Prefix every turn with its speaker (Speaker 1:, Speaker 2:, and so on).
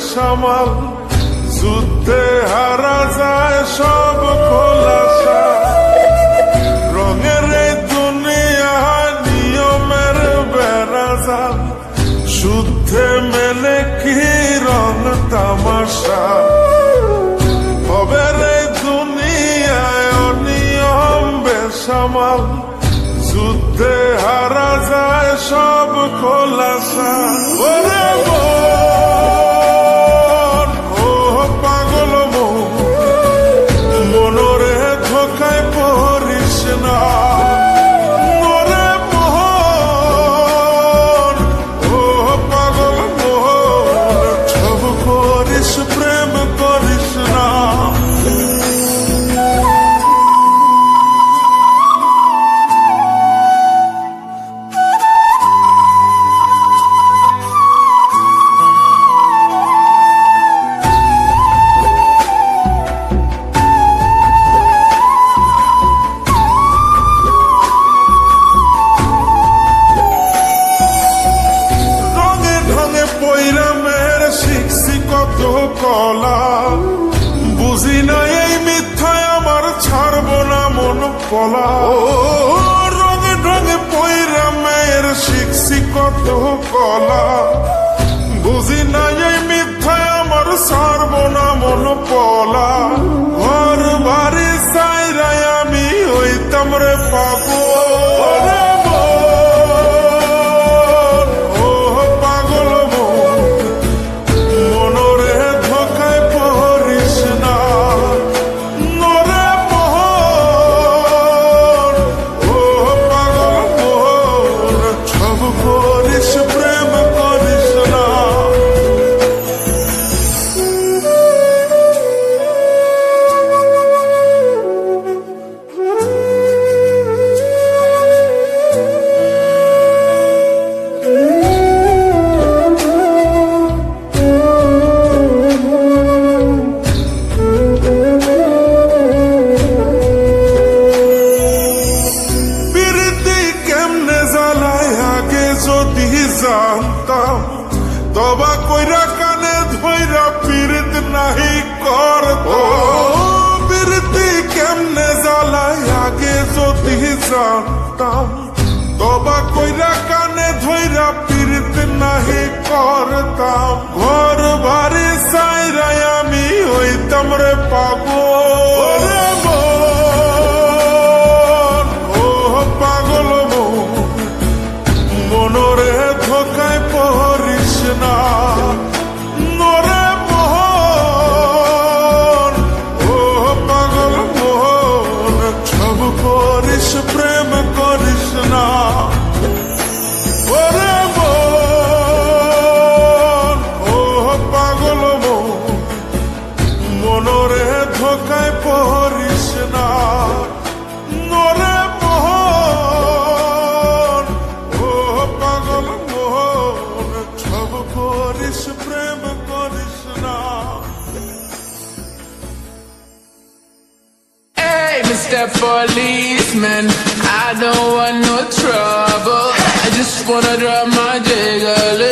Speaker 1: বেসামাল, যুদ্ধে হারা যায় সব খোলাসা। রঙের এই দুনিয়া নিয়মের বেড়াজাল, শুদ্ধে মেলে কি রং তামাশা। ভবের এই দুনিয়ায় অনিয়ম বেসামাল, যুদ্ধে হারা যায় সব খোলাসা। ওরে মন, ও পাগল মন, মনরে ধোকায় পড়িস না। ওরে মন, ও পাগল মন, সব করিস প্রেম করিস না। কলা বুঝি না এই মিথ্যায় আমার ছাড়ব না মন পলা। ও রঙে ঢঙে পয়রা মেয়ের শিখছি কত কলা, বুঝি না এই মিথ্যায় আমার ছাড়ব না মন পলা। ঘর বাড়ি চাইরাই আমি হইতাম রে পাবো। জানতাম তবা কইরা কানে ধইরা পীড়িত নাহি করতাম। পীড়িতি কেমনে জ্বালায় আগে যদি জানতাম, তবা কইরা কানে ধইরা পীড়িত নাহি করতাম। ঘর বাড়ি চাইরাই আমি হইতাম রে পাবো। ও পাগল মন, মনরে ধোকায় পড়িস না। নরে মোহন, ও পাগল মোহন, সব করিস প্রেম করিস না। ওরে মন, ও পাগল মন, মনরে ধোকায় পড়িস না। নরে মোহন, ও পাগল মোহন, সব করিস প্রেম করিস না।
Speaker 2: Hey, Mr. Policeman, I don't want no trouble. I just wanna drop my jiggle.